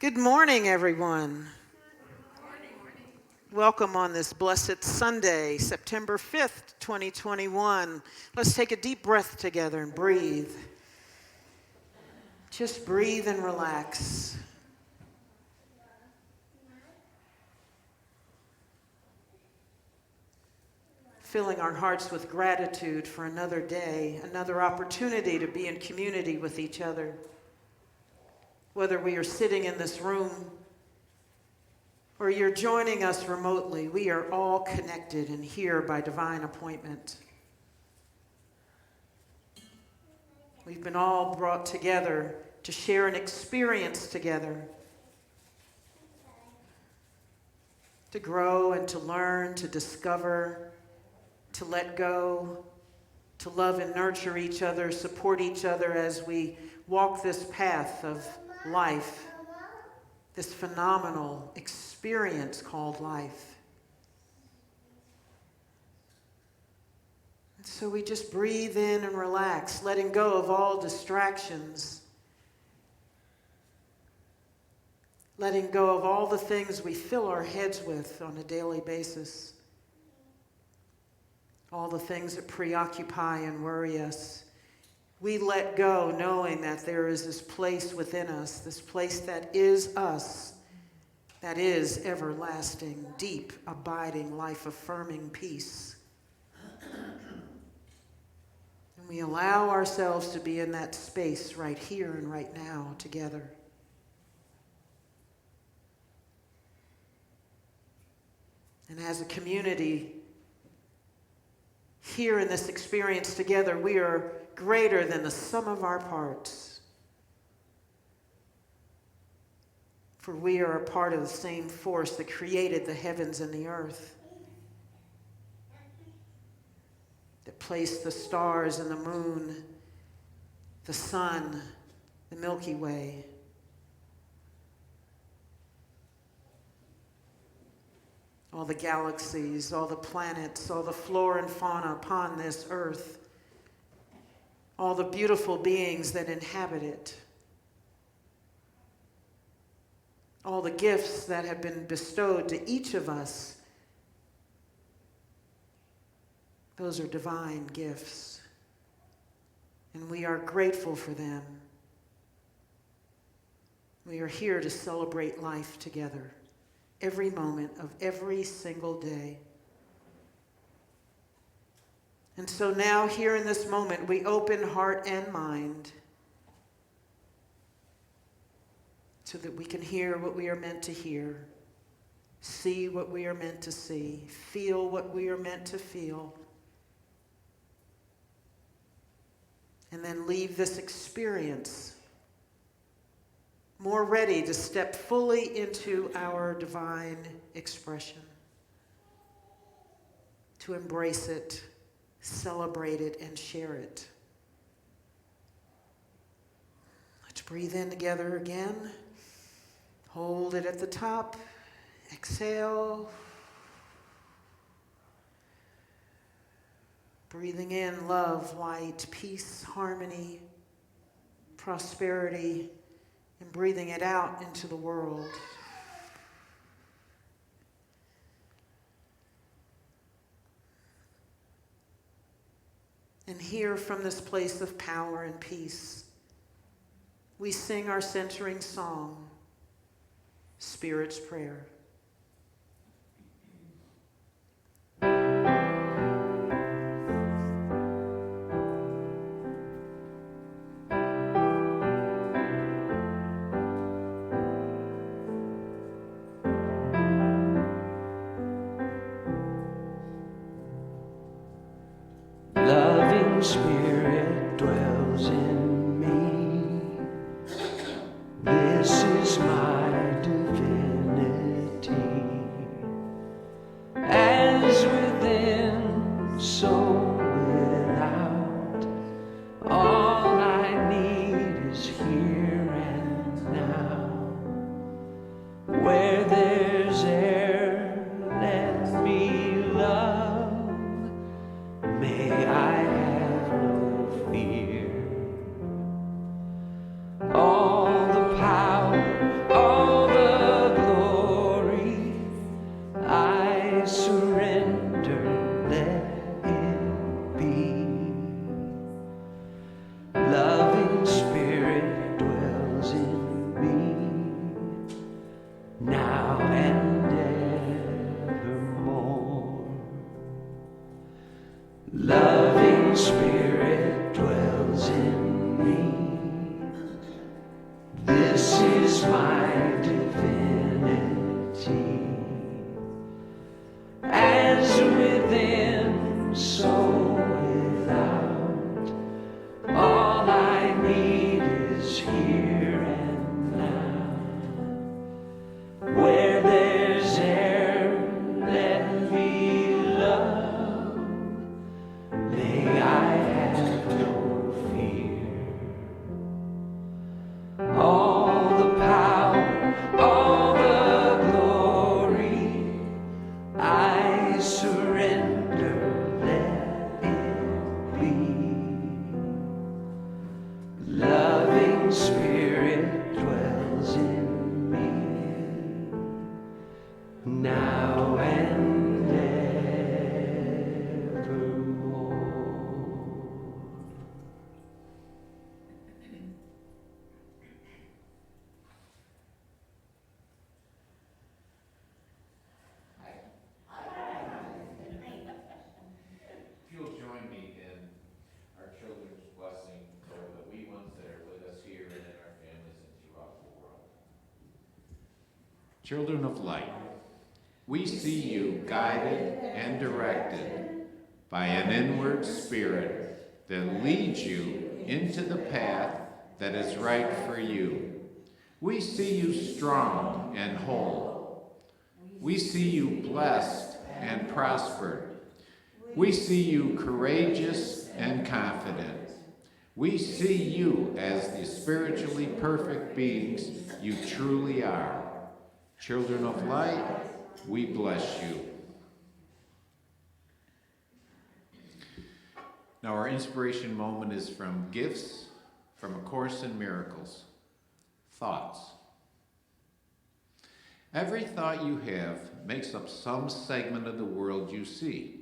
Good morning, everyone. Welcome on this blessed Sunday, September 5th, 2021. Let's take a deep breath together and breathe. Just breathe and relax. Filling our hearts with gratitude for another day, another opportunity to be in community with each other. Whether we are sitting in this room or you're joining us remotely, we are all connected and here by divine appointment. We've been all brought together to share an experience together, to grow and to learn, to discover, to let go, to love and nurture each other, support each other as we walk this path of life, this phenomenal experience called life. And so we just breathe in and relax, letting go of all distractions, letting go of all the things we fill our heads with on a daily basis, all the things that preoccupy and worry us. We let go knowing that there is this place within us, this place that is us, that is everlasting, deep, abiding, life-affirming peace. And we allow ourselves to be in that space right here and right now together. And as a community, here in this experience together, we are greater than the sum of our parts. For we are a part of the same force that created the heavens and the earth, that placed the stars and the moon, the sun, the Milky Way. All the galaxies, all the planets, all the flora and fauna upon this earth, all the beautiful beings that inhabit it, all the gifts that have been bestowed to each of us. Those are divine gifts, and we are grateful for them. We are here to celebrate life together, every moment of every single day. And so now, here in this moment, we open heart and mind so that we can hear what we are meant to hear, see what we are meant to see, feel what we are meant to feel, and then leave this experience more ready to step fully into our divine expression, to embrace it, celebrate it, and share it. Let's breathe in together again. Hold it at the top. Exhale. Breathing in love, light, peace, harmony, prosperity, and breathing it out into the world. And here from this place of power and peace, we sing our centering song, Spirit's Prayer. Loving Spirit dwells in me. This is my divinity. As within, so without. All I need is here and now. Where there's air, let me love. May I have no now and evermore. If you'll join me in our children's blessing over the wee ones that are with us here and in our families and throughout the world. Children of light, we see you guided and directed by an inward spirit that leads you into the path that is right for you. We see you strong and whole. We see you blessed and prospered. We see you courageous and confident. We see you as the spiritually perfect beings you truly are. Children of light, we bless you. Now our inspiration moment is from Gifts from A Course in Miracles. Thoughts. Every thought you have makes up some segment of the world you see.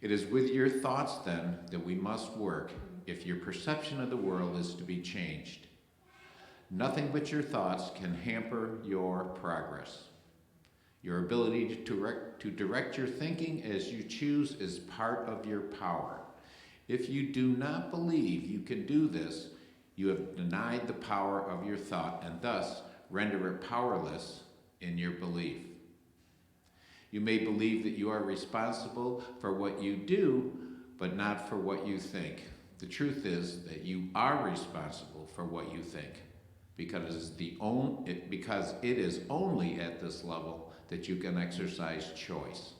It is with your thoughts, then, that we must work if your perception of the world is to be changed. Nothing but your thoughts can hamper your progress. Your ability to direct your thinking as you choose is part of your power. If you do not believe you can do this, you have denied the power of your thought and thus render it powerless in your belief. You may believe that you are responsible for what you do, but not for what you think. The truth is that you are responsible for what you think, because it is only at this level that you can exercise choice.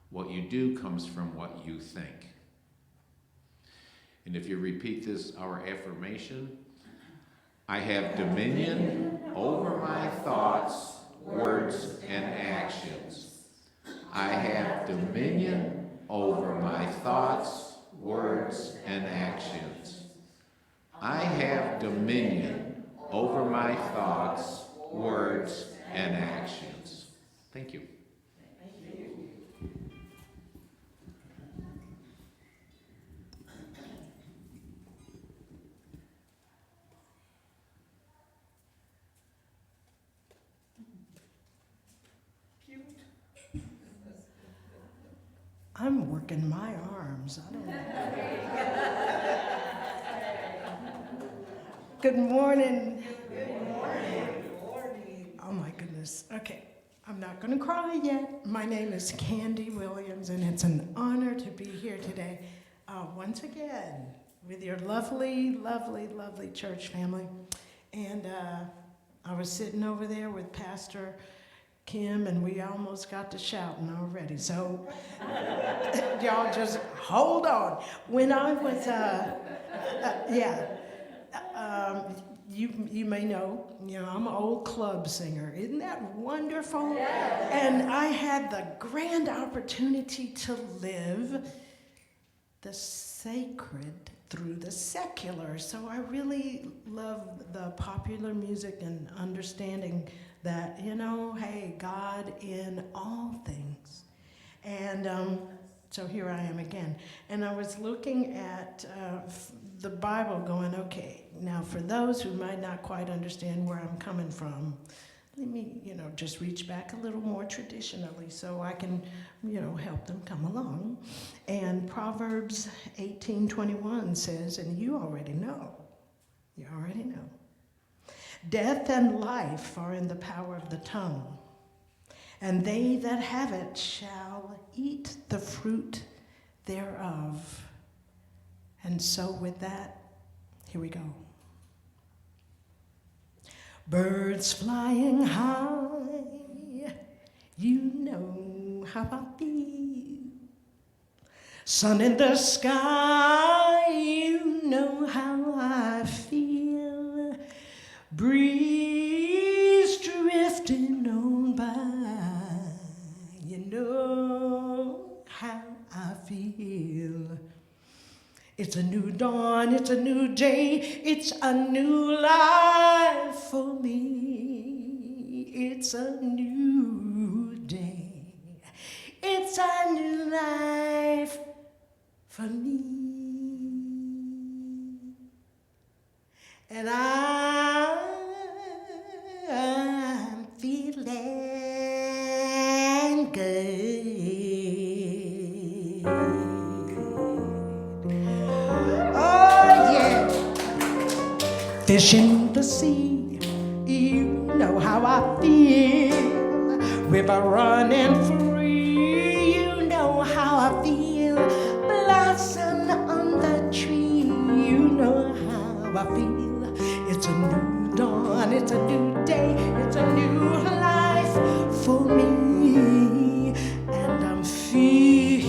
What you do comes from what you think. And if you repeat this, our affirmation, I have dominion over my thoughts, words, and actions. I have dominion over my thoughts, words, and actions. I have dominion over my thoughts, words, and actions. Thank you. I'm working my arms. I don't know. Good morning. Good morning. Oh my goodness. Okay, I'm not going to cry yet. My name is Candy Williams, and it's an honor to be here today once again with your lovely, lovely, lovely church family. And I was sitting over there with Pastor Kim, and we almost got to shouting already. So y'all just hold on. When I was, you may know, I'm an old club singer. Isn't that wonderful? And I had the grand opportunity to live the sacred through the secular. So I really love the popular music and understanding that, hey, God in all things. And so here I am again. And I was looking at the Bible going, okay, now for those who might not quite understand where I'm coming from, let me, just reach back a little more traditionally so I can, help them come along. And Proverbs 18:21 says, and you already know, death and life are in the power of the tongue, and they that have it shall eat the fruit thereof. And so with that, here we go. Birds flying high, you know how I feel. Sun in the sky, you know how I feel. Breeze drifting on by, you know how I feel. It's a new dawn, it's a new day, it's a new life for me. It's a new fish in the sea, you know how I feel. River running free, you know how I feel. Blossom on the tree, you know how I feel. It's a new dawn, it's a new day, it's a new life for me, and I'm feeling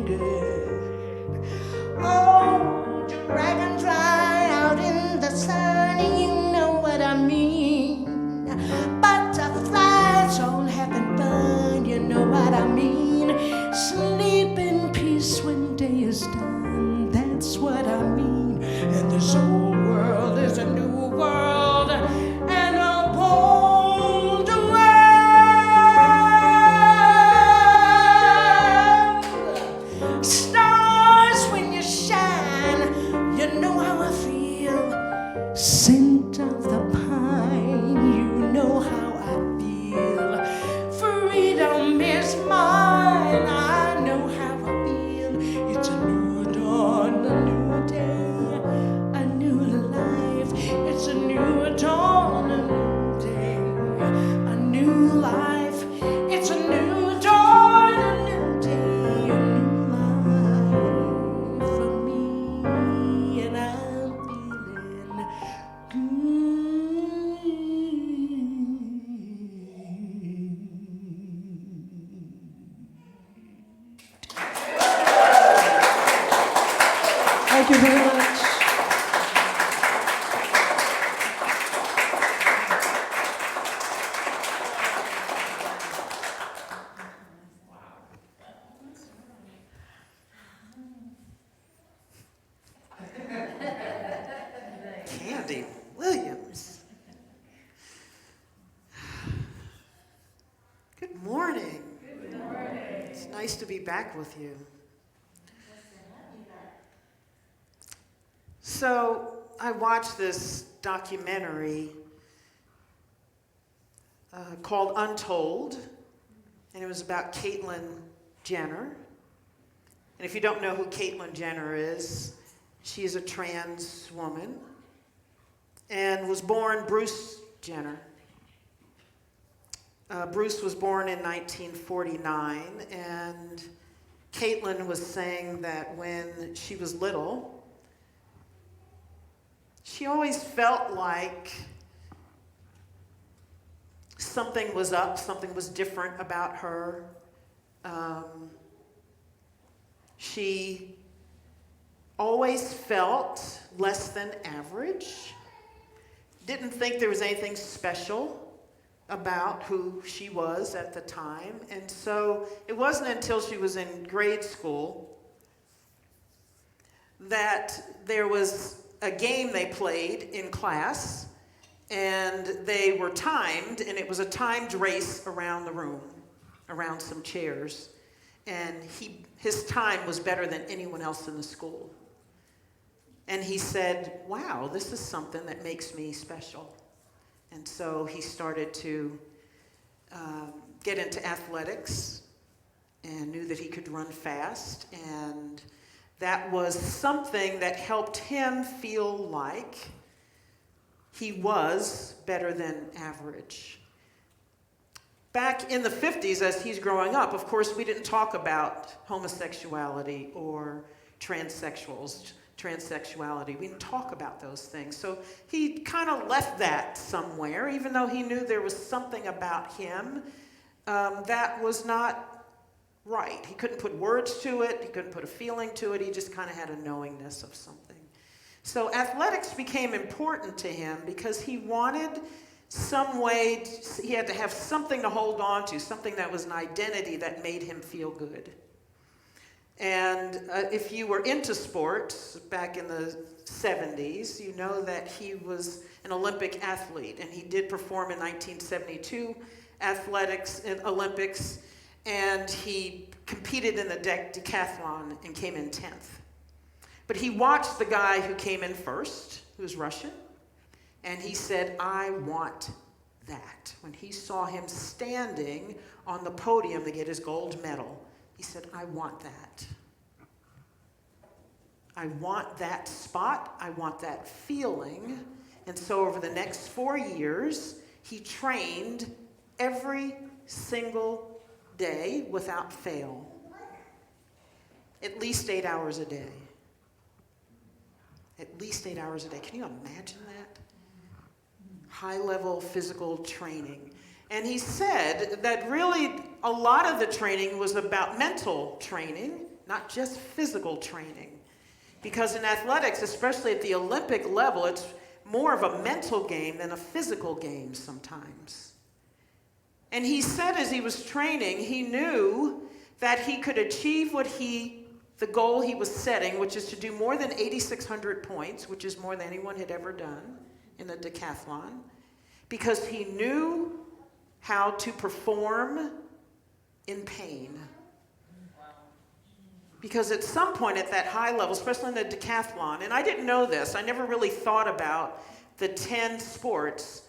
good. Oh, dragonfly out in the sun, you know what I mean. Butterflies all having fun, you know what I mean. Sleep in peace when day is done, that's what I mean. And this old world is a new world, and a bold world. Stars when you shine, you know how I feel. Scent of the pine, you know how I feel. Freedom is mine, I know how I feel. It's a new dawn, a new day, a new life. It's a new dawn, a new day, a new life. It's a new dawn, a new day, a new life for me, and I'm feeling Thank you very much. Candy Williams. Good morning. Good morning. It's nice to be back with you. So I watched this documentary called Untold, and it was about Caitlyn Jenner. And if you don't know who Caitlyn Jenner is, she is a trans woman and was born Bruce Jenner. Bruce was born in 1949, and Caitlyn was saying that when she was little, she always felt like something was up, something was different about her. She always felt less than average, didn't think there was anything special about who she was at the time. And so it wasn't until she was in grade school that there was a game they played in class, and they were timed, and it was a timed race around the room, around some chairs. And his time was better than anyone else in the school. And he said, wow, this is something that makes me special. And so he started to get into athletics and knew that he could run fast. And that was something that helped him feel like he was better than average. Back in the 50s, as he's growing up, of course, we didn't talk about homosexuality or transsexuality. We didn't talk about those things. So he kind of left that somewhere, even though he knew there was something about him that was not right. He couldn't put words to it. He couldn't put a feeling to it. He just kind of had a knowingness of something. So athletics became important to him because he wanted some way, he had to have something to hold on to, something that was an identity that made him feel good. And if you were into sports back in the 70s, you know that he was an Olympic athlete, and he did perform in 1972 Olympics, and he competed in the decathlon and came in 10th. But he watched the guy who came in first, who was Russian, and he said, I want that. When he saw him standing on the podium to get his gold medal, he said, I want that. I want that spot. I want that feeling. And so over the next 4 years, he trained every single day without fail. At least 8 hours a day. At least 8 hours a day. Can you imagine that? High-level physical training. And he said that really a lot of the training was about mental training, not just physical training. Because in athletics, especially at the Olympic level, it's more of a mental game than a physical game sometimes. And he said as he was training, he knew that he could achieve the goal he was setting, which is to do more than 8,600 points, which is more than anyone had ever done in the decathlon, because he knew how to perform in pain. Because at some point at that high level, especially in the decathlon, and I didn't know this, I never really thought about the 10 sports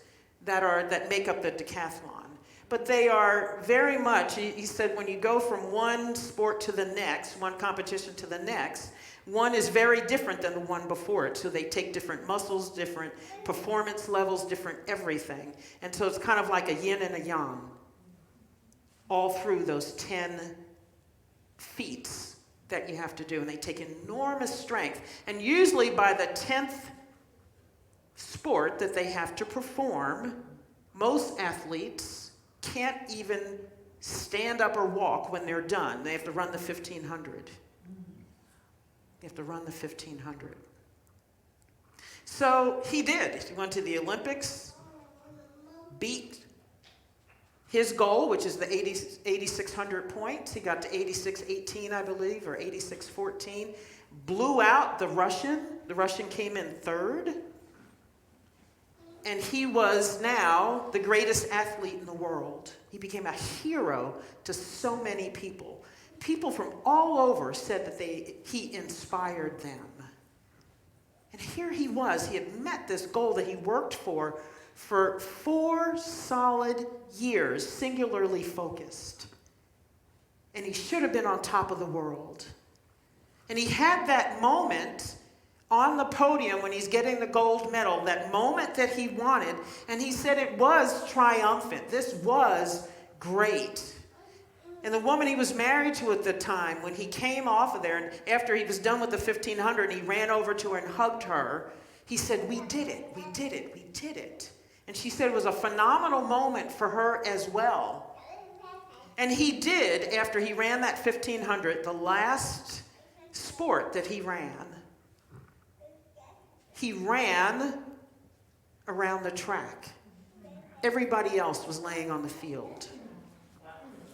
that make up the decathlon. But they are very much, he said, when you go from one sport to the next, one competition to the next, one is very different than the one before it. So they take different muscles, different performance levels, different everything. And so it's kind of like a yin and a yang all through those 10 feats that you have to do. And they take enormous strength. And usually by the 10th sport that they have to perform, most athletes can't even stand up or walk when they're done. They have to run the 1,500. They have to run the 1,500. So he did. He went to the Olympics, beat his goal, which is the 8,600 points. He got to 86.18, I believe, or 86.14. Blew out the Russian. The Russian came in third. And he was now the greatest athlete in the world. He became a hero to so many people. People from all over said that he inspired them. And here he was. He had met this goal that he worked for 4 solid years, singularly focused. And he should have been on top of the world. And he had that moment on the podium when he's getting the gold medal, that moment that he wanted, and he said it was triumphant. This was great. And the woman he was married to at the time, when he came off of there, and after he was done with the 1,500, he ran over to her and hugged her. He said, "We did it, we did it, we did it." And she said it was a phenomenal moment for her as well. And he did, after he ran that 1,500, the last sport that he ran. He ran around the track. Everybody else was laying on the field.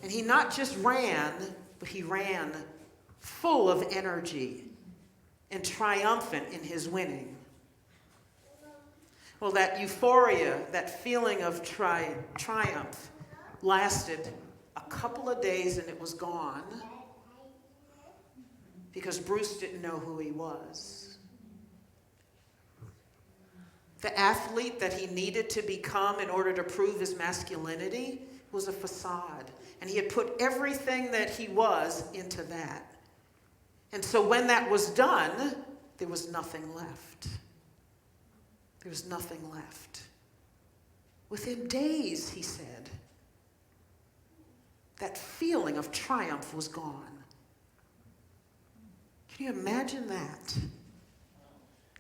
And he not just ran, but he ran full of energy and triumphant in his winning. Well, that euphoria, that feeling of triumph lasted a couple of days and it was gone because Bruce didn't know who he was. The athlete that he needed to become in order to prove his masculinity was a facade. And he had put everything that he was into that. And so when that was done, there was nothing left. There was nothing left. Within days, he said, that feeling of triumph was gone. Can you imagine that?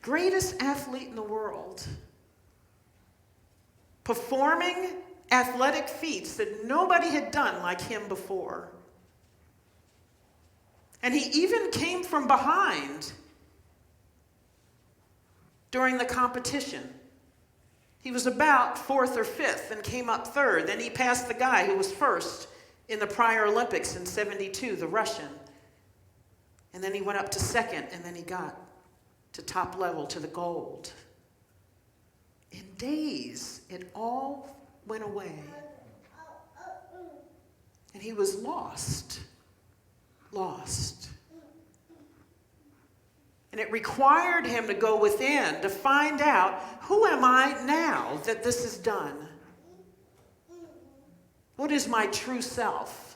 Greatest athlete in the world, performing athletic feats that nobody had done like him before. And he even came from behind during the competition. He was about 4th or 5th and came up 3rd. Then he passed the guy who was 1st in the prior Olympics in 72, the Russian. And then he went up to 2nd, and then he got to top level, to the gold. In days, it all went away. And he was lost. And it required him to go within to find out, who am I now that this is done? What is my true self?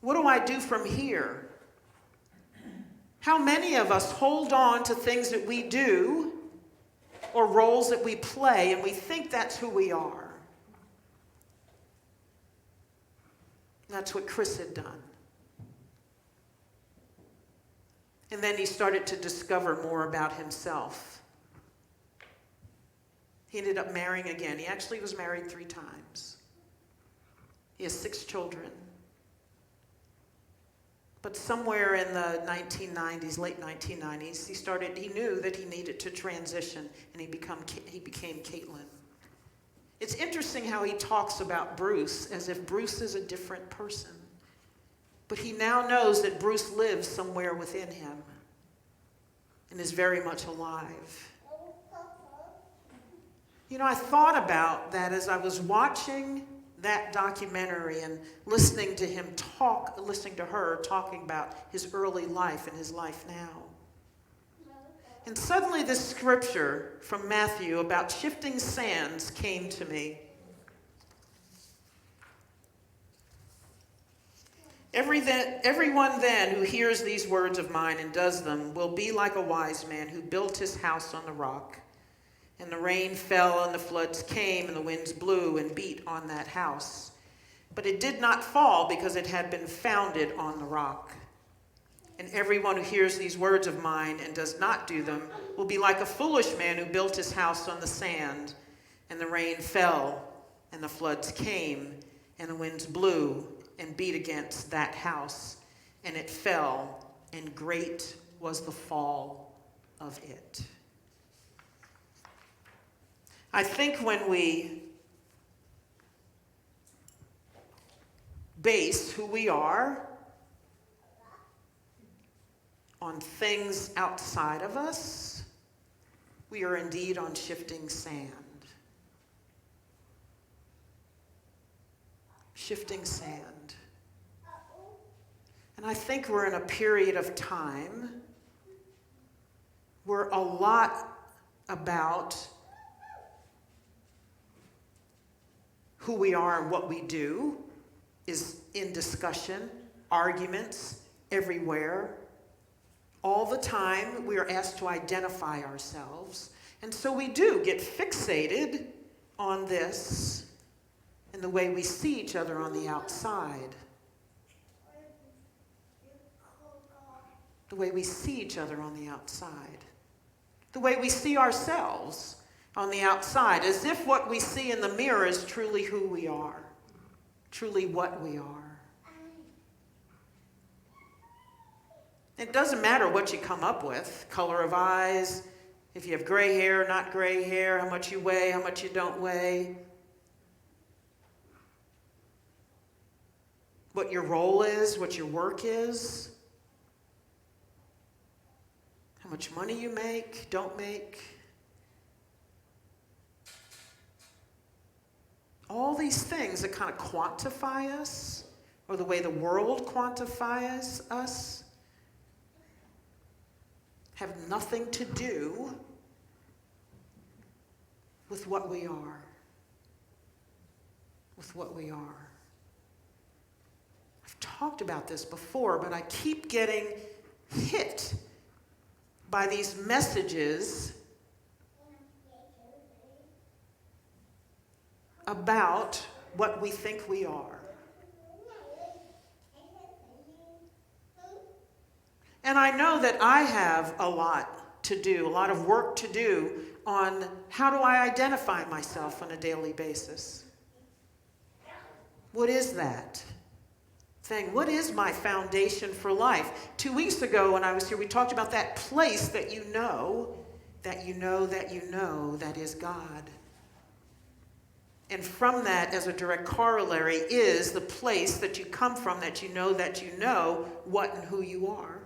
What do I do from here? How many of us hold on to things that we do or roles that we play and we think that's who we are? That's what Chris had done. And then he started to discover more about himself. He ended up marrying again. He actually was married 3 times. He has 6 children. But somewhere in the 1990s, late 1990s, he knew that he needed to transition, and he became Caitlyn. It's interesting how he talks about Bruce as if Bruce is a different person. But he now knows that Bruce lives somewhere within him and is very much alive. You know, I thought about that as I was watching that documentary and listening to her talking about his early life and his life now. And suddenly this scripture from Matthew about shifting sands came to me. Everyone then who hears these words of mine and does them will be like a wise man who built his house on the rock. And the rain fell, and the floods came, and the winds blew and beat on that house. But it did not fall because it had been founded on the rock. And everyone who hears these words of mine and does not do them will be like a foolish man who built his house on the sand. And the rain fell, and the floods came, and the winds blew and beat against that house. And it fell, and great was the fall of it. I think when we base who we are on things outside of us, we are indeed on shifting sand. Shifting sand. And I think we're in a period of time where a lot about who we are and what we do is in discussion, arguments everywhere. All the time we are asked to identify ourselves. And so we do get fixated on this and the way we see each other on the outside. The way we see each other on the outside. The way we see ourselves on the outside, as if what we see in the mirror is truly who we are, truly what we are. It doesn't matter what you come up with, color of eyes, if you have gray hair, not gray hair, how much you weigh, how much you don't weigh, what your role is, what your work is, how much money you make, don't make. All these things that kind of quantify us, or the way the world quantifies us, have nothing to do with what we are. With what we are. I've talked about this before, but I keep getting hit by these messages about what we think we are. And I know that I have a lot to do, a lot of work to do on how do I identify myself on a daily basis. What is that thing? What is my foundation for life? 2 weeks ago when I was here, we talked about that place that you know, that is God. And from that, as a direct corollary, is the place that you come from, that you know what and who you are.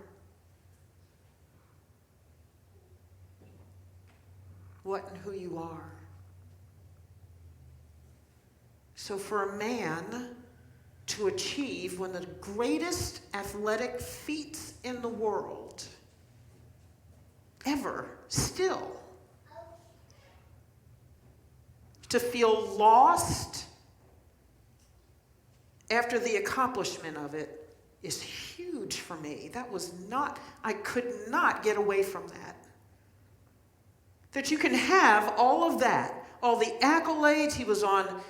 What and who you are. So for a man to achieve one of the greatest athletic feats in the world, ever, still, to feel lost after the accomplishment of it is huge for me. That was not, I could not get away from that. That you can have all of that, all the accolades. He was on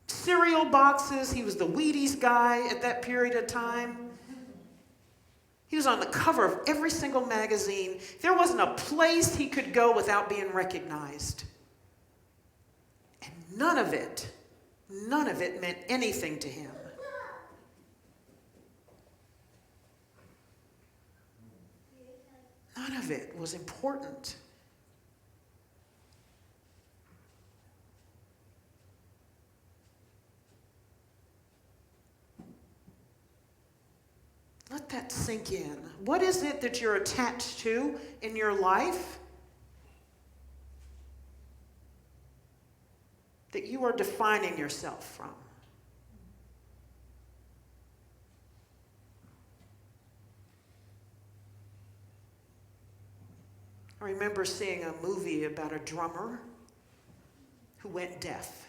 cereal boxes. He was the Wheaties guy at that period of time. He was on the cover of every single magazine. There wasn't a place he could go without being recognized. And none of it meant anything to him. None of it was important. Let that sink in. What is it that you're attached to in your life that you are defining yourself from? I remember seeing a movie about a drummer who went deaf.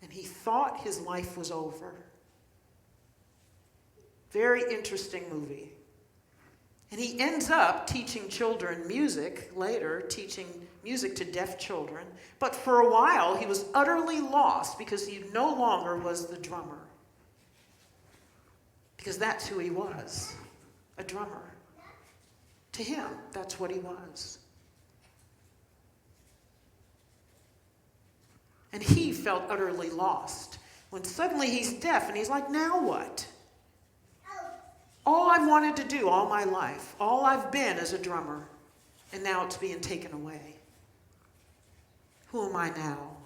And he thought his life was over. Very interesting movie. And he ends up teaching children music later, teaching music to deaf children. But for a while, he was utterly lost because he no longer was the drummer. Because that's who he was, a drummer. To him, that's what he was. And he felt utterly lost when suddenly he's deaf and he's like, now what? All I've wanted to do all my life, all I've been as a drummer, and now it's being taken away. Who am I now?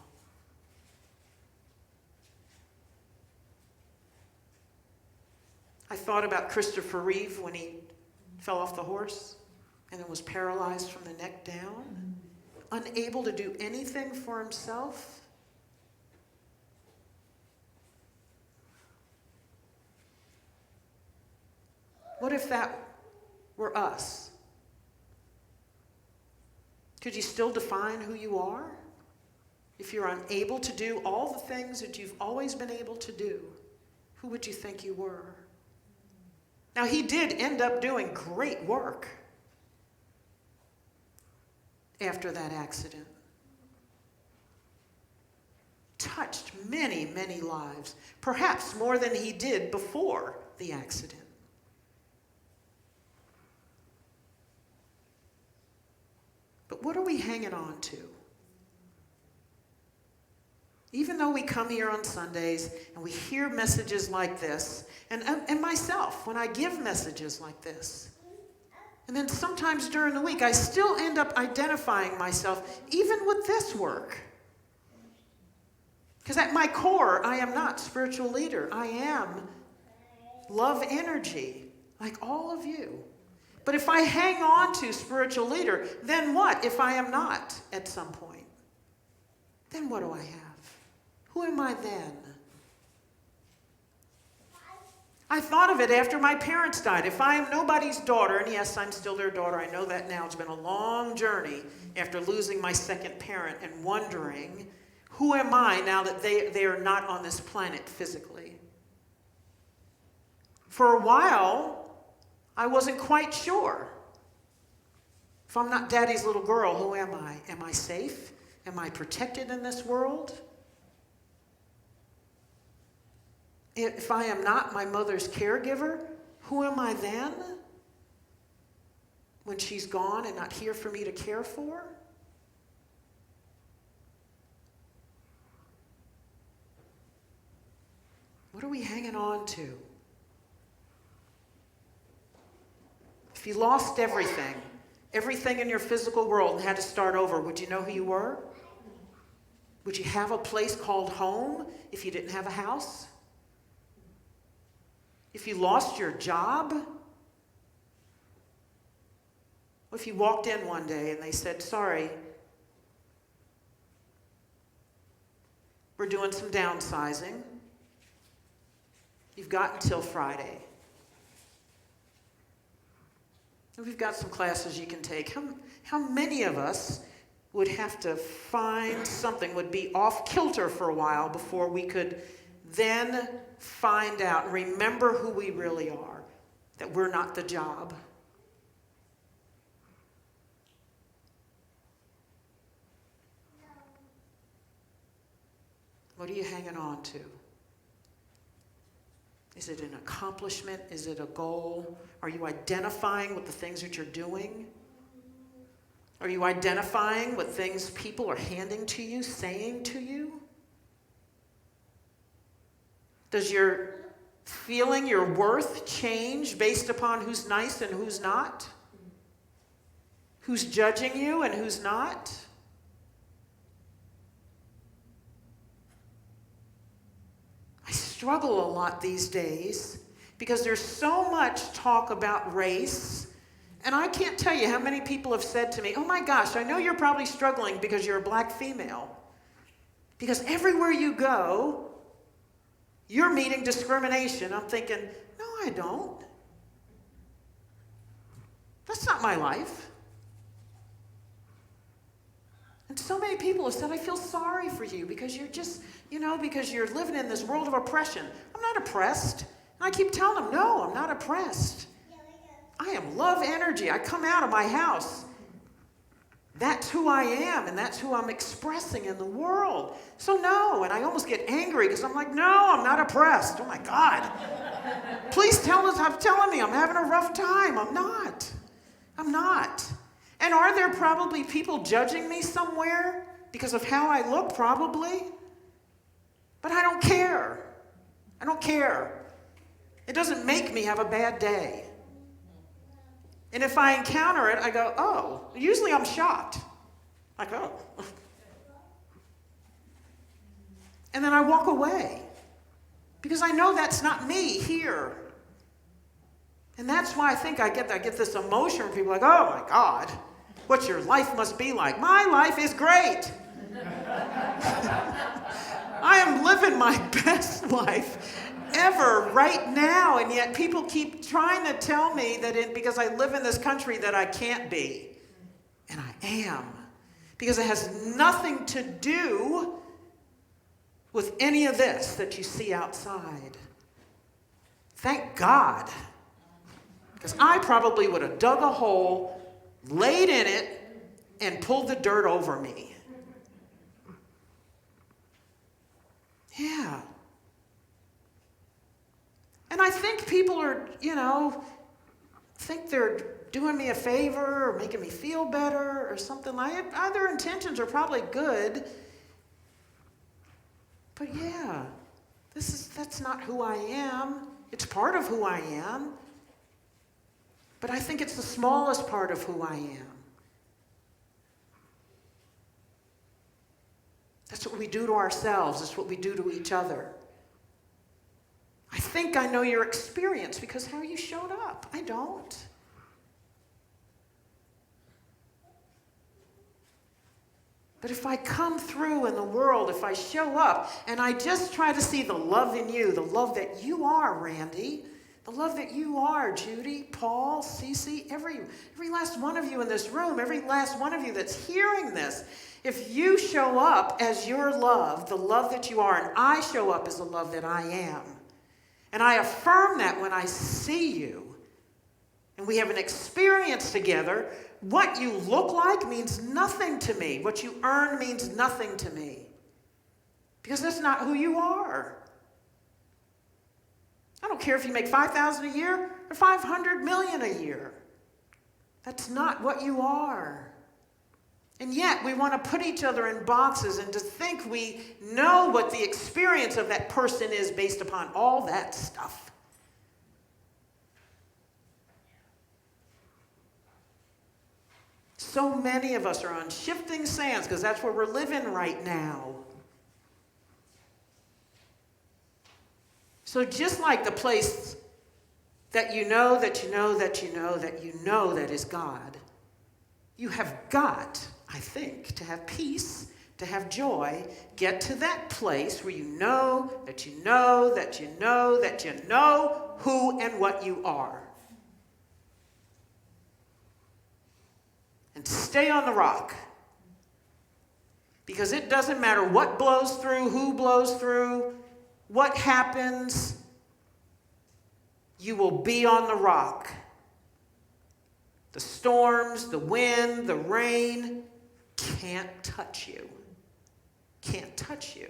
I thought about Christopher Reeve when he fell off the horse and then was paralyzed from the neck down, unable to do anything for himself. What if that were us? Could you still define who you are? If you're unable to do all the things that you've always been able to do, who would you think you were? Now, he did end up doing great work after that accident. Touched many, many lives, perhaps more than he did before the accident. But what are we hanging on to? Even though we come here on Sundays and we hear messages like this, and myself, when I give messages like this, and then sometimes during the week, I still end up identifying myself, even with this work. Because at my core, I am not spiritual leader. I am love energy, like all of you. But if I hang on to spiritual leader, then what if I am not at some point? Then what do I have? Who am I then? I thought of it after my parents died. If I am nobody's daughter, and yes, I'm still their daughter, I know that now. It's been a long journey after losing my second parent and wondering, who am I now that they are not on this planet physically? For a while, I wasn't quite sure. If I'm not daddy's little girl, who am I? Am I safe? Am I protected in this world? If I am not my mother's caregiver, who am I then? When she's gone and not here for me to care for? What are we hanging on to? If you lost everything in your physical world and had to start over, would you know who you were? Would you have a place called home if you didn't have a house? If you lost your job? If you walked in one day and they said, sorry, we're doing some downsizing. You've got until Friday. We've got some classes you can take. How many of us would have to find something, would be off kilter for a while before we could then find out and remember who we really are, that we're not the job. What are you hanging on to? Is it an accomplishment? Is it a goal? Are you identifying with the things that you're doing? Are you identifying with things people are handing to you, saying to you? Does your feeling your worth change based upon who's nice and who's not? Who's judging you and who's not? I struggle a lot these days because there's so much talk about race. And I can't tell you how many people have said to me, oh my gosh, I know you're probably struggling because you're a black female. Because everywhere you go, you're meeting discrimination. I'm thinking, no, I don't. That's not my life. And so many people have said, I feel sorry for you because you're just, because you're living in this world of oppression. I'm not oppressed. And I keep telling them, no, I'm not oppressed. I am love energy. I come out of my house. That's who I am, and that's who I'm expressing in the world. So no, and I almost get angry because I'm like, no, I'm not oppressed. Oh my God. Please stop telling me I'm having a rough time. I'm not. I'm not. And are there probably people judging me somewhere because of how I look? Probably. But I don't care. I don't care. It doesn't make me have a bad day. And if I encounter it, I go, oh. Usually I'm shocked. Like, oh. And then I walk away. Because I know that's not me here. And that's why I think I get this emotion from people like, oh my God, what your life must be like. My life is great. I am living my best life ever right now, and yet people keep trying to tell me that because I live in this country that I can't be. And I am. Because it has nothing to do with any of this that you see outside. Thank God. Because I probably would have dug a hole, laid in it, and pulled the dirt over me. Yeah. And I think people are, think they're doing me a favor or making me feel better or something like that. Their intentions are probably good. But yeah, that's not who I am. It's part of who I am. But I think it's the smallest part of who I am. That's what we do to ourselves. That's what we do to each other. I think I know your experience because how you showed up. I don't. But if I come through in the world, if I show up and I just try to see the love in you, the love that you are, Randy, the love that you are, Judy, Paul, Cece, every last one of you in this room, every last one of you that's hearing this, if you show up as your love, the love that you are, and I show up as the love that I am, and I affirm that when I see you, and we have an experience together, what you look like means nothing to me. What you earn means nothing to me. Because that's not who you are. I don't care if you make $5,000 a year or $500 million a year. That's not what you are. And yet we want to put each other in boxes and to think we know what the experience of that person is based upon all that stuff. So many of us are on shifting sands because that's where we're living right now. So just like the place that you know that you know that you know that you know that is God, you have got, I think, to have peace, to have joy, get to that place where you know that you know that you know that you know who and what you are. And stay on the rock. Because it doesn't matter what blows through, who blows through, what happens, you will be on the rock. The storms, the wind, the rain can't touch you. Can't touch you.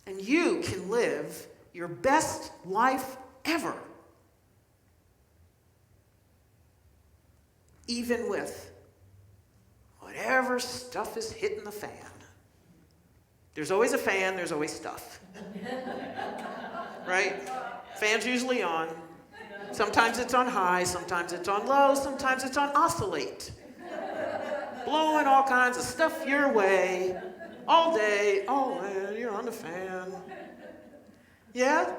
And you can live your best life ever, even with whatever stuff is hitting the fan. There's always a fan, there's always stuff. Right? Fan's usually on. Sometimes it's on high, sometimes it's on low, sometimes it's on oscillate. Blowing all kinds of stuff your way. All day, oh man, you're on the fan. Yeah?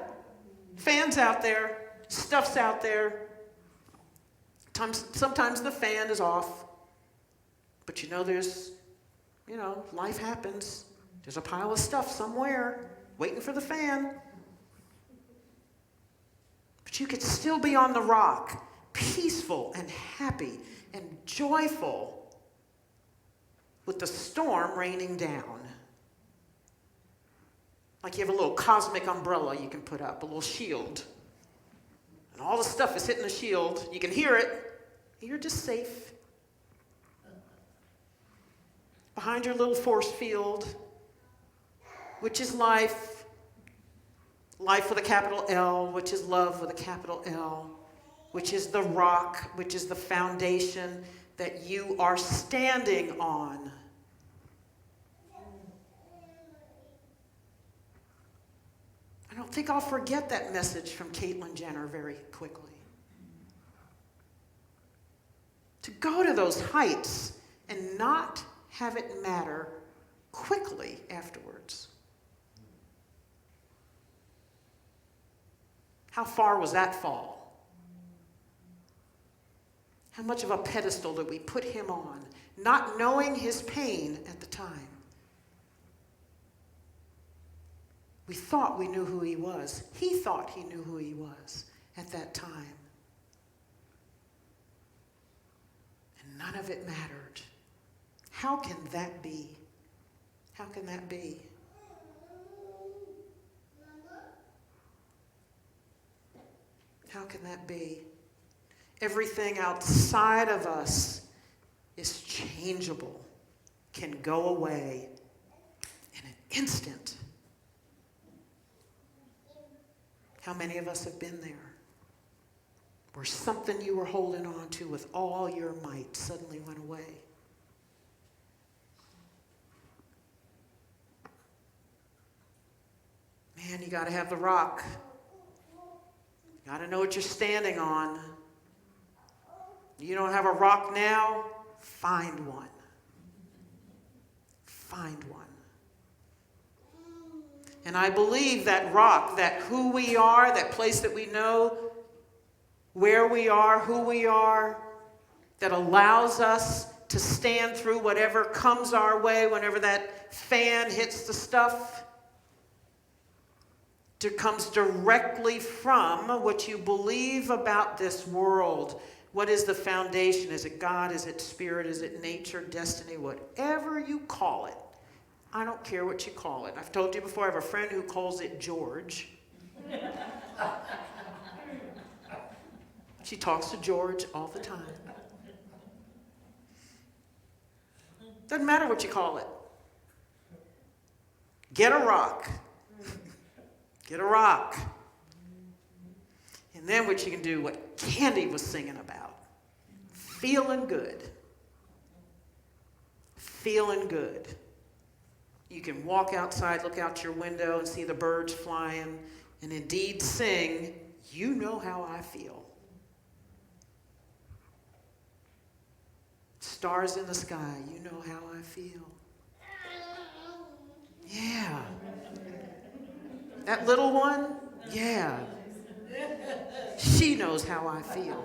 Fan's out there, stuff's out there. Sometimes the fan is off. But life happens. There's a pile of stuff somewhere waiting for the fan. But you could still be on the rock, peaceful and happy and joyful, with the storm raining down. Like you have a little cosmic umbrella you can put up, a little shield. And all the stuff is hitting the shield. You can hear it. You're just safe. Behind your little force field, which is life. Life with a capital L, which is love with a capital L, which is the rock, which is the foundation that you are standing on. I don't think I'll forget that message from Caitlyn Jenner very quickly. To go to those heights and not have it matter quickly afterwards. How far was that fall? How much of a pedestal did we put him on, not knowing his pain at the time? We thought we knew who he was. He thought he knew who he was at that time. And none of it mattered. How can that be? How can that be? How can that be? Everything outside of us is changeable, can go away in an instant. How many of us have been there? Where something you were holding on to with all your might suddenly went away. Man, you got to have the rock. You got to know what you're standing on. You don't have a rock now? Find one. Find one. And I believe that rock, that who we are, that place that we know where we are, who we are, that allows us to stand through whatever comes our way, whenever that fan hits the stuff, comes directly from what you believe about this world. What is the foundation? Is it God? Is it spirit? Is it nature, destiny? Whatever you call it. I don't care what you call it. I've told you before, I have a friend who calls it George. She talks to George all the time. Doesn't matter what you call it. Get a rock. Get a rock. And then what you can do, what Candy was singing about. Feeling good. Feeling good. You can walk outside, look out your window and see the birds flying, and indeed sing, "You know how I feel." Stars in the sky, you know how I feel. Yeah. That little one, yeah. She knows how I feel.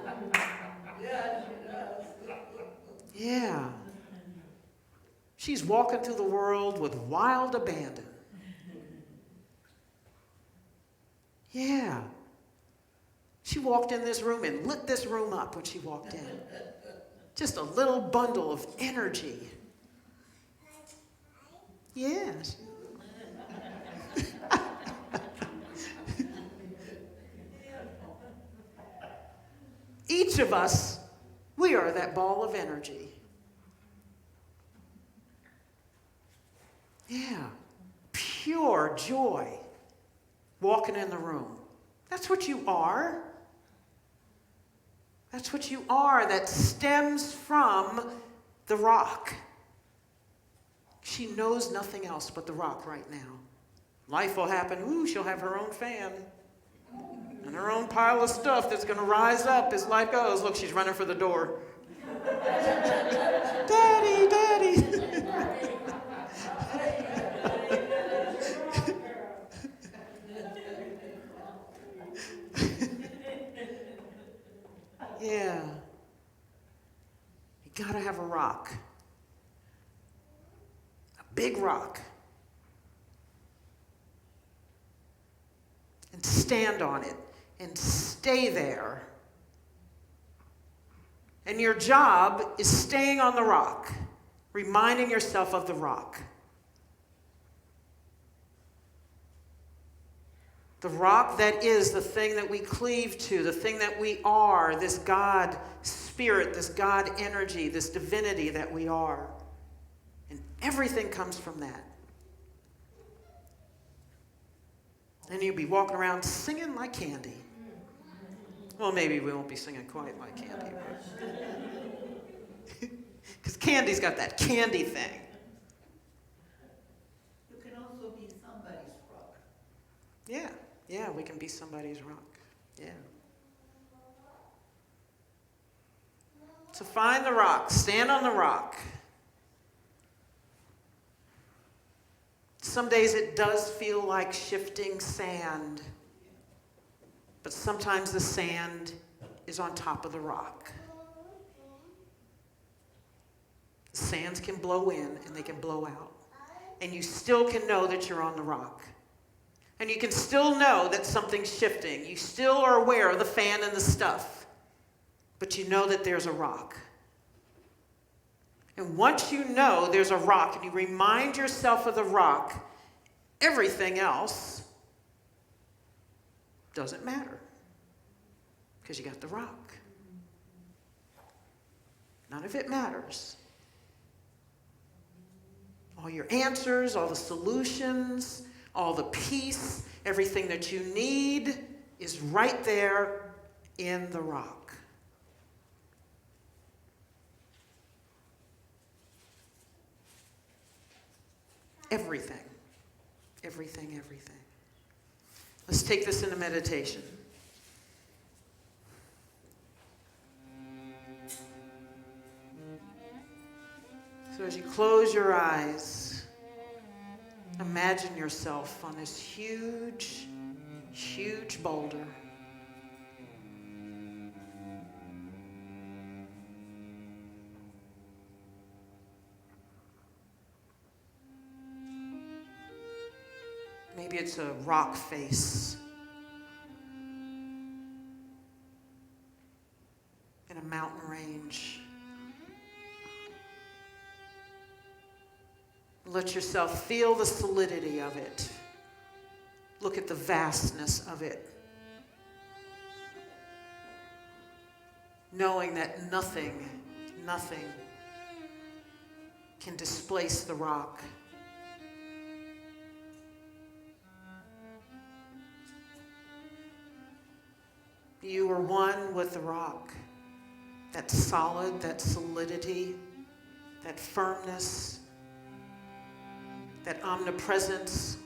Yeah. She's walking through the world with wild abandon. Yeah. She walked in this room and lit this room up when she walked in. Just a little bundle of energy. Yes. Each of us, we are that ball of energy. Yeah. Pure joy walking in the room. That's what you are. That's what you are. That stems from the rock. She knows nothing else but the rock right now. Life will happen. Ooh, she'll have her own fan. And her own pile of stuff that's going to rise up as life goes. Look, she's running for the door. Daddy, Daddy. Yeah. You gotta have a rock. A big rock. And stand on it. And stay there. And your job is staying on the rock. Reminding yourself of the rock. The rock that is the thing that we cleave to, the thing that we are, this God spirit, this God energy, this divinity that we are. And everything comes from that. And you'll be walking around singing like Candy. Well, maybe we won't be singing quite like Candy. Because Candy's got that candy thing. You can also be somebody's rock. Yeah. Yeah, we can be somebody's rock. Yeah. So find the rock. Stand on the rock. Some days it does feel like shifting sand. But sometimes the sand is on top of the rock. Sands can blow in and they can blow out. And you still can know that you're on the rock. And you can still know that something's shifting. You still are aware of the fan and the stuff. But you know that there's a rock. And once you know there's a rock and you remind yourself of the rock, everything else doesn't matter. Because you got the rock. None of it matters. All your answers, all the solutions, all the peace, everything that you need is right there in the rock. Everything. Everything, everything. Let's take this into meditation. So as you close your eyes, imagine yourself on this huge, huge boulder. Maybe it's a rock face in a mountain range. Let yourself feel the solidity of it. Look at the vastness of it. Knowing that nothing can displace the rock. You are one with the rock. That solid, that solidity, that firmness, that omnipresence,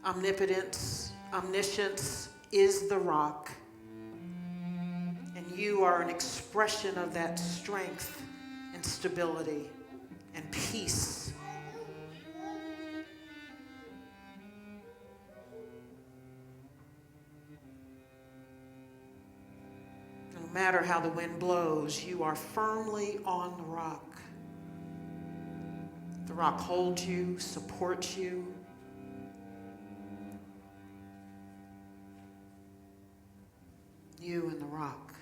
omnipotence, omniscience is the rock. And you are an expression of that strength and stability and peace. No matter how the wind blows, you are firmly on the rock. The rock holds you, supports you. You and the rock.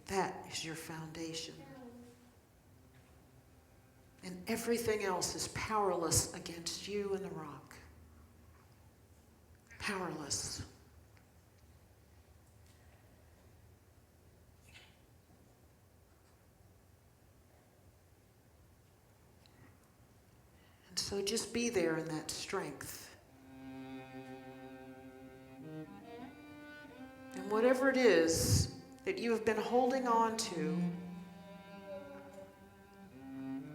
That is your foundation. And everything else is powerless against you and the rock. Powerless. And so just be there in that strength. And whatever it is that you have been holding on to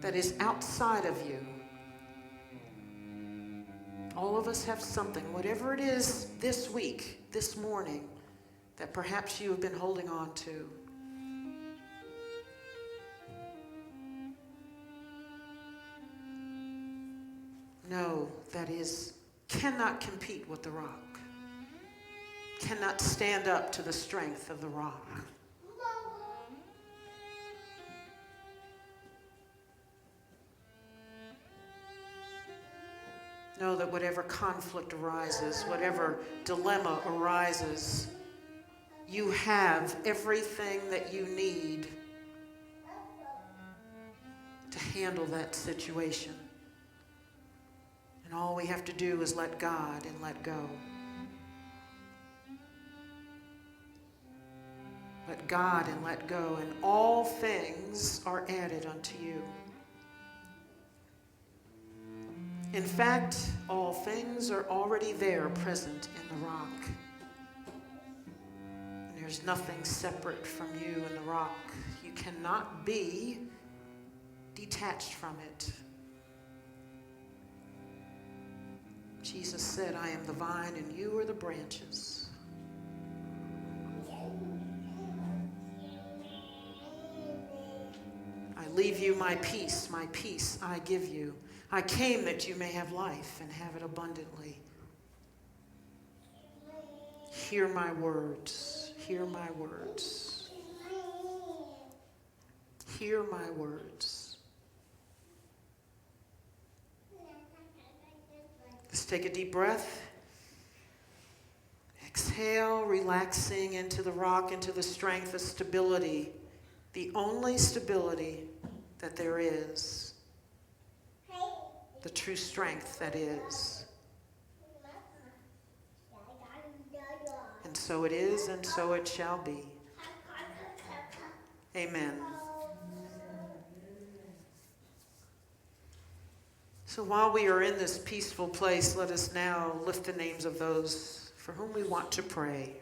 that is outside of you, all of us have something, whatever it is this week, this morning, that perhaps you have been holding on to. No, that is, cannot compete with the rock. Cannot stand up to the strength of the rock. Know that whatever conflict arises, whatever dilemma arises, you have everything that you need to handle that situation. And all we have to do is let God and let go. Let God and let go, and all things are added unto you. In fact, all things are already there, present in the rock. And there's nothing separate from you and the rock. You cannot be detached from it. Jesus said, I am the vine and you are the branches. I leave you my peace I give you. I came that you may have life and have it abundantly. Hear my words, hear my words. Hear my words. Let's take a deep breath. Exhale, relaxing into the rock, into the strength, the stability, the only stability that there is. The true strength that is. And so it is, and so it shall be. Amen. So while we are in this peaceful place, let us now lift the names of those for whom we want to pray.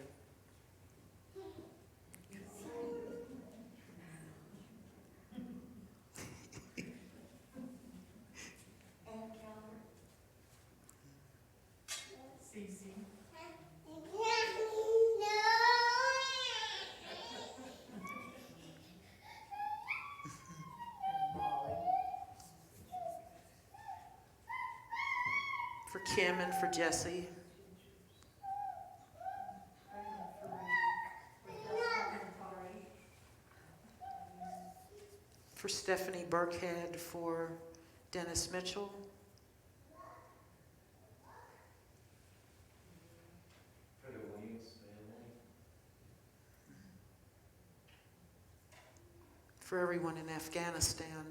For Kim and for Jesse. For Stephanie Burkhead, for Dennis Mitchell. For the Williams family. For everyone in Afghanistan.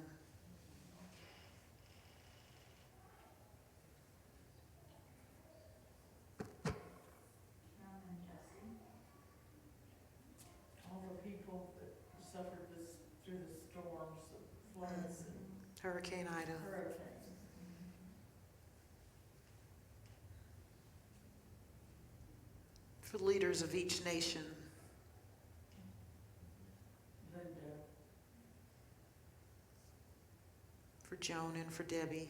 Hurricane Ida. For leaders of each nation. For Joan and for Debbie.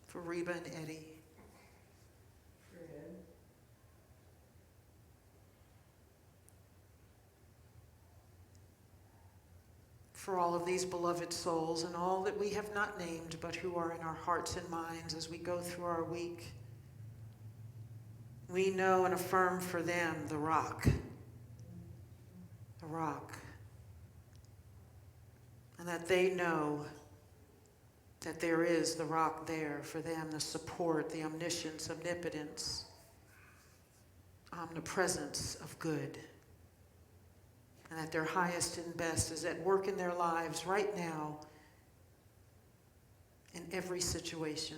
For Reba and Eddie. For all of these beloved souls and all that we have not named but who are in our hearts and minds as we go through our week. We know and affirm for them the rock. The rock. And that they know that there is the rock there for them, the support, the omniscience, omnipotence, omnipresence of good. and that their highest and best is at work in their lives right now in every situation.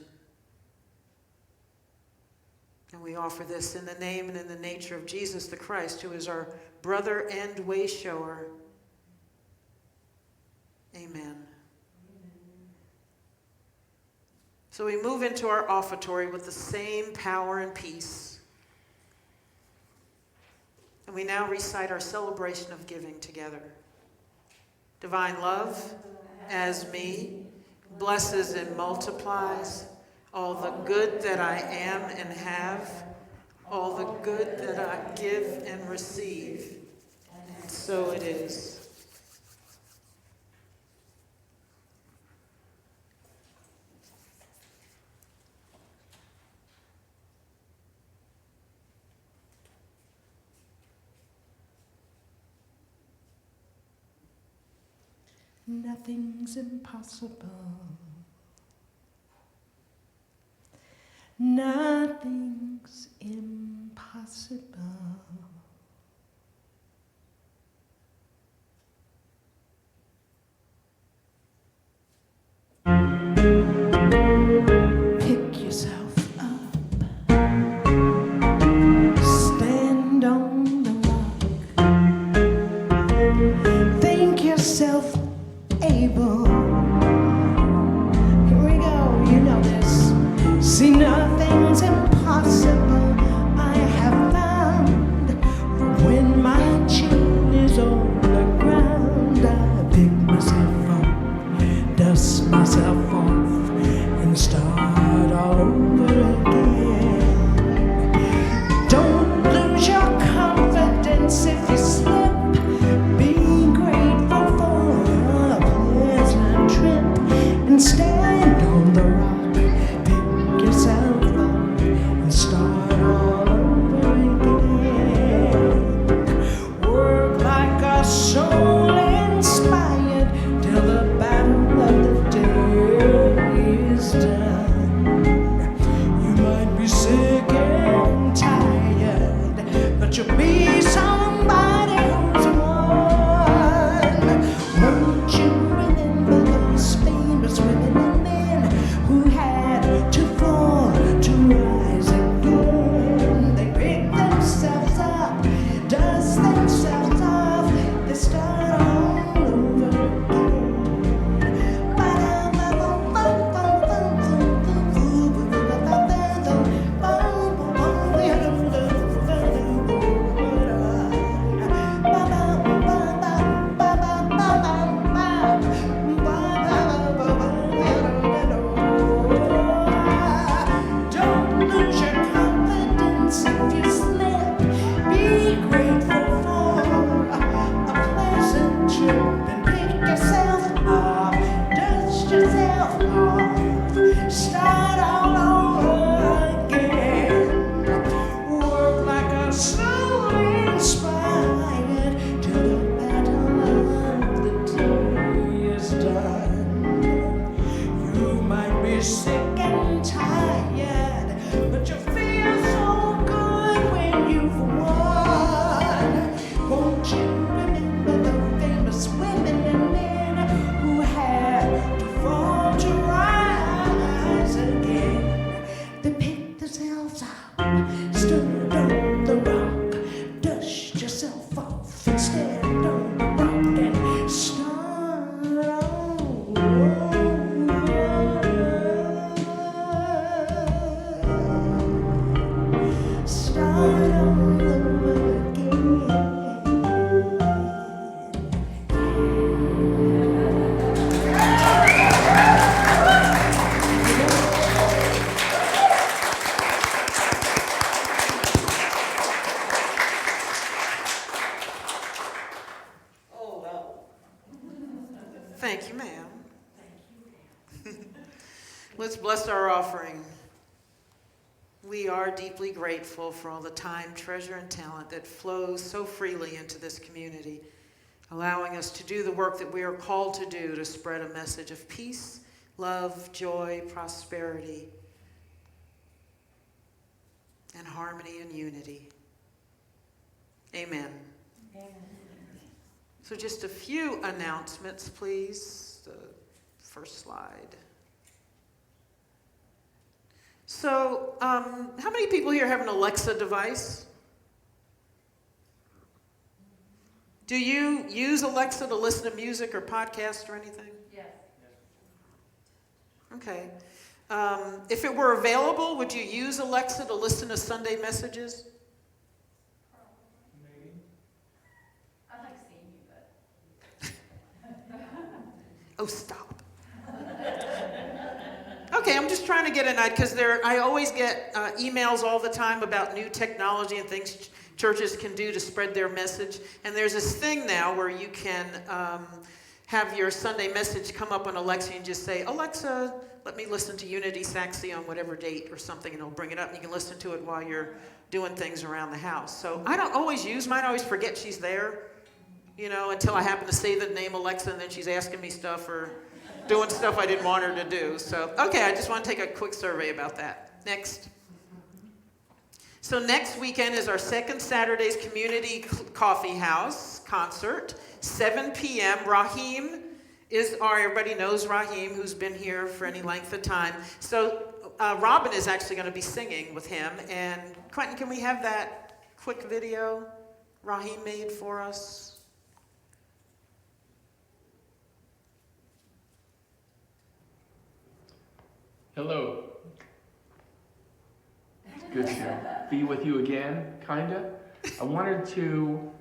And we offer this in the name and in the nature of Jesus the Christ, who is our brother and way shower. Amen. So we move into our offertory with the same power and peace. And we now recite our celebration of giving together. Divine love, as me, blesses and multiplies all the good that I am and have, all the good that I give and receive. And so it is. Nothing's impossible. Nothing's impossible. Pick yourself up. Stand on the rock. Think yourself able. Here we go, you know this. See, nothing's impossible, I have found. For when my chin is on the ground, I pick myself up, dust myself off, and start all over again. Don't lose your confidence if you slip. Be grateful for a pleasant trip and stand on the rock. Pick yourself up and start all over again. Work like a soul inspired till the battle of the day is done. You might be sick and tired, but you'll be somebody who's won. Won't you remember those famous women and men who had to fall to rise again? They pick themselves up, dust themselves off, they start all over again. Don't lose your confidence if you slip. Be grateful for a pleasant trip and pick yourself up, dust yourself off, start all over again. Work like a soul inspired till the battle of the day is done. You might be sick and tired, but you feel so good when you've won. Won't you remember the famous women and men who had to fall to rise again? They picked themselves up, stood on the rock, dust yourself off and stand on the rock and start all over. Start all over again. Oh, wow. Thank you, ma'am. Let's bless our offering. We are deeply grateful for all the time, treasure, and talent that flows so freely into this community, allowing us to do the work that we are called to do to spread a message of peace, love, joy, prosperity, and harmony and unity. Amen. So just a few announcements, please. The first slide. So how many people here have an Alexa device? Do you use Alexa to listen to music or podcast or anything? Yes. Okay. If it were available, would you use Alexa to listen to Sunday messages? Maybe. I like seeing you, but. Oh, stop. Okay, I'm just trying to get an idea, because I always get emails all the time about new technology and things churches can do to spread their message. And there's this thing now where you can have your Sunday message come up on Alexa and just say, Alexa, let me listen to Unity Saxy on whatever date or something, and it'll bring it up, and you can listen to it while you're doing things around the house. So I don't always use mine. I always forget she's there, until I happen to say the name Alexa, and then she's asking me stuff or doing stuff I didn't want her to do. So, okay, I just want to take a quick survey about that. Next. So next weekend is our second Saturday's Community Coffee House concert, 7 p.m. Raheem everybody knows Raheem, who's been here for any length of time. So Robin is actually going to be singing with him. And Quentin, can we have that quick video Raheem made for us? Hello. It's good to be with you again, kinda. I wanted to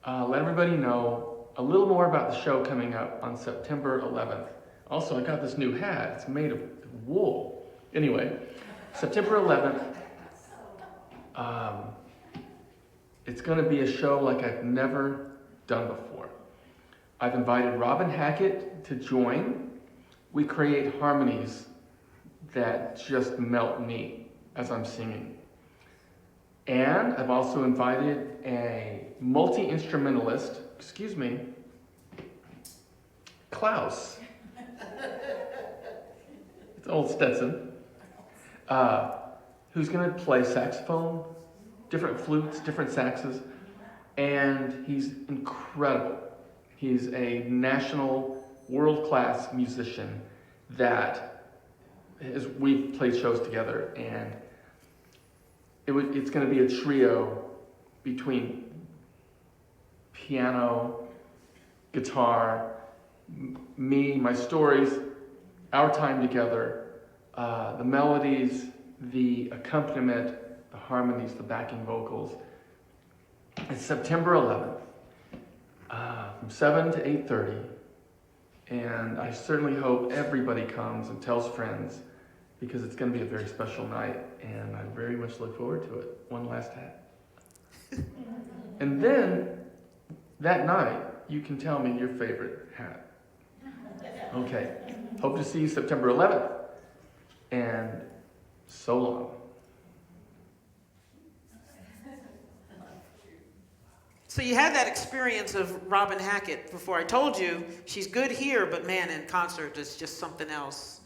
let everybody know a little more about the show coming up on September 11th. Also, I got this new hat. It's made of wool. Anyway, September 11th, it's going to be a show like I've never done before. I've invited Robin Hackett to join. We create harmonies that just melt me as I'm singing. And I've also invited a multi-instrumentalist, Klaus. It's old Stetson. Who's gonna play saxophone, different flutes, different saxes, and he's incredible. He's a national, world-class musician we've played shows together, and it's going to be a trio between piano, guitar, me, my stories, our time together, the melodies, the accompaniment, the harmonies, the backing vocals. It's September 11th, from 7 to 8:30, and I certainly hope everybody comes and tells friends, because it's going to be a very special night, and I very much look forward to it. One last hat. And then, that night, you can tell me your favorite hat. Okay. Hope to see you September 11th. And so long. So you had that experience of Robin Hackett before. I told you she's good here, but man, in concert it's just something else.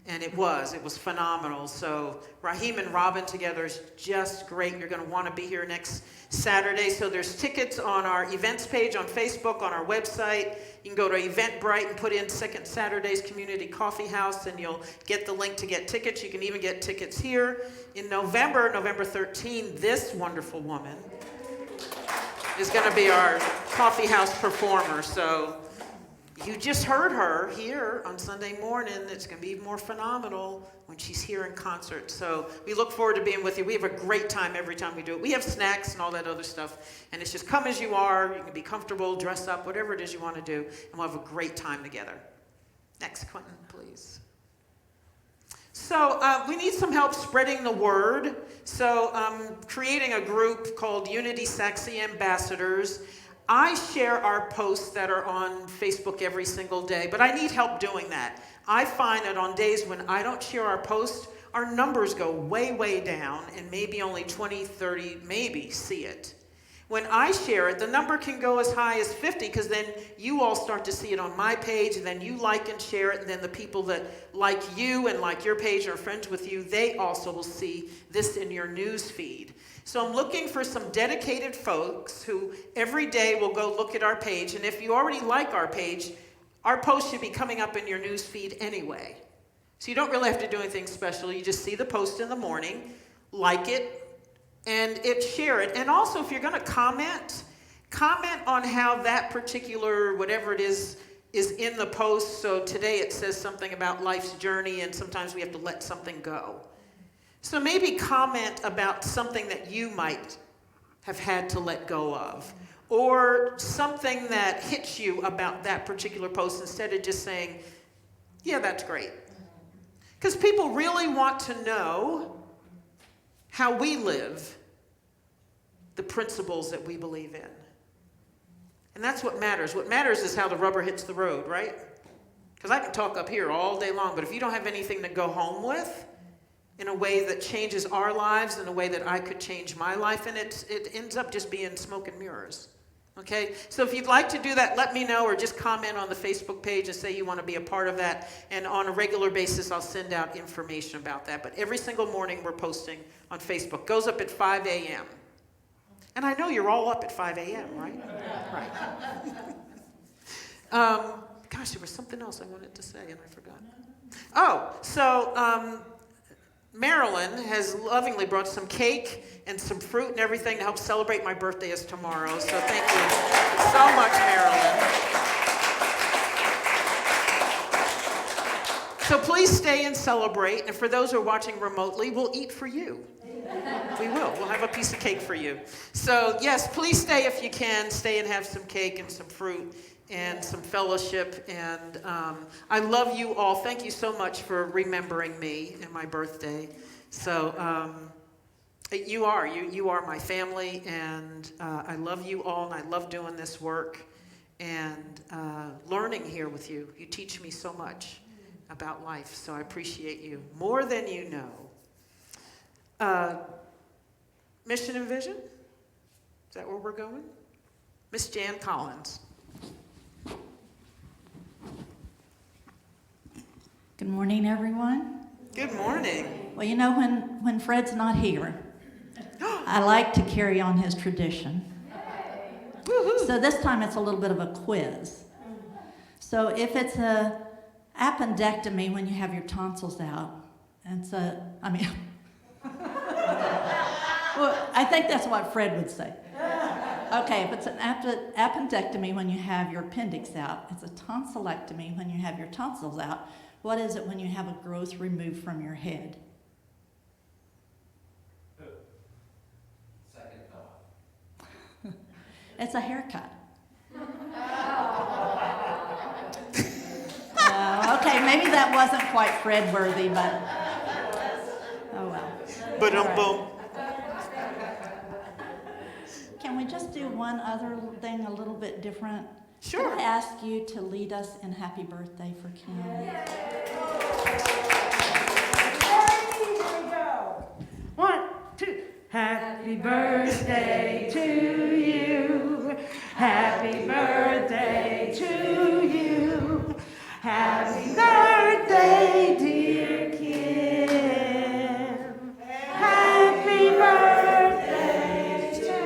And it was phenomenal. So Raheem and Robin together is just great. You're going to want to be here next Saturday. So there's tickets on our events page on Facebook, on our website. You can go to Eventbrite and put in Second Saturday's Community Coffee House, and you'll get the link to get tickets. You can even get tickets here. In November 13, this wonderful woman is going to be our coffee house performer. So you just heard her here on Sunday morning. It's going to be even more phenomenal when she's here in concert. So we look forward to being with you. We have a great time every time we do it. We have snacks and all that other stuff. And it's just come as you are. You can be comfortable, dress up, whatever it is you want to do. And we'll have a great time together. Next, Quentin, please. So we need some help spreading the word. So I'm creating a group called Unity Saxy Ambassadors. I share our posts that are on Facebook every single day, but I need help doing that. I find that on days when I don't share our posts, our numbers go way, way down, and maybe only 20, 30, maybe see it. When I share it, the number can go as high as 50, because then you all start to see it on my page, and then you like and share it, and then the people that like you and like your page and are friends with you, they also will see this in your news feed. So I'm looking for some dedicated folks who every day will go look at our page. And if you already like our page, our post should be coming up in your news feed anyway. So you don't really have to do anything special. You just see the post in the morning, like it, and share it. And also, if you're going to comment on how that particular, whatever it is in the post. So today it says something about life's journey, and sometimes we have to let something go. So maybe comment about something that you might have had to let go of, or something that hits you about that particular post, instead of just saying, yeah, that's great. Because people really want to know how we live, the principles that we believe in. And that's what matters. What matters is how the rubber hits the road, right? Because I can talk up here all day long, but if you don't have anything to go home with in a way that changes our lives, in a way that I could change my life, and it ends up just being smoke and mirrors. Okay? So if you'd like to do that, let me know, or just comment on the Facebook page and say you want to be a part of that. And on a regular basis, I'll send out information about that. But every single morning we're posting on Facebook. Goes up at 5 a.m. And I know you're all up at 5 a.m., right? Right. Gosh, there was something else I wanted to say, and I forgot. Oh, so Marilyn has lovingly brought some cake and some fruit and everything to help celebrate my birthday is tomorrow. So thank you so much, Marilyn. So please stay and celebrate. And for those who are watching remotely, we'll eat for you. We will. We'll have a piece of cake for you. So yes, please stay if you can. Stay and have some cake and some fruit and some fellowship. And I love you all. Thank you so much for remembering me and my birthday. So you are my family, and I love you all, and I love doing this work and learning here with you. You teach me so much about life, so I appreciate you more than you know. Mission and vision? Is that where we're going? Miss Jan Collins. Good morning, everyone. Good morning. Well, you know, when Fred's not here, I like to carry on his tradition. Woo-hoo. So this time it's a little bit of a quiz. So if it's a appendectomy when you have your tonsils out, well, I think that's what Fred would say. Okay, if it's an appendectomy when you have your appendix out, it's a tonsillectomy when you have your tonsils out. What is it when you have a growth removed from your head? Second thought. It's a haircut. Okay, maybe that wasn't quite Fred-worthy, but oh well. But All right. boom. Can we just do one other thing a little bit different? Sure. Could I ask you to lead us in Happy Birthday for Kim? Here we go. 1, 2. Happy birthday to you. Happy birthday to you. Happy birthday, dear Kim. Happy birthday to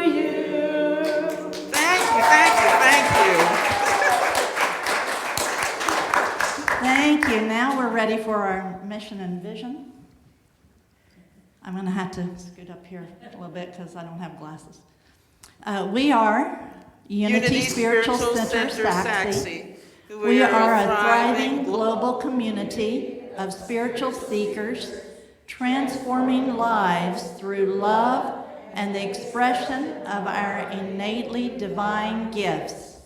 you. Thank you. Thank you. Now we're ready for our mission and vision. I'm going to have to scoot up here a little bit because I don't have glasses. We are Unity Spiritual Center Saxe. We are a thriving global community of spiritual seekers transforming lives through love and the expression of our innately divine gifts.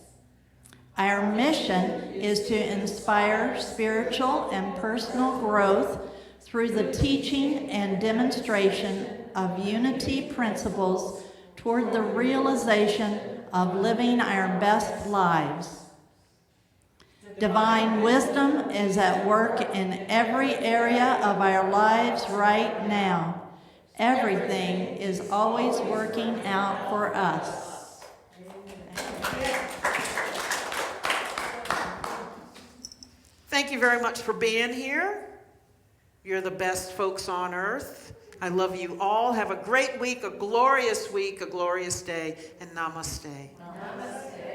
Our mission is to inspire spiritual and personal growth through the teaching and demonstration of unity principles toward the realization of living our best lives. Divine wisdom is at work in every area of our lives right now. Everything is always working out for us. Thank you very much for being here. You're the best folks on earth. I love you all. Have a great week, a glorious day, and namaste. Namaste.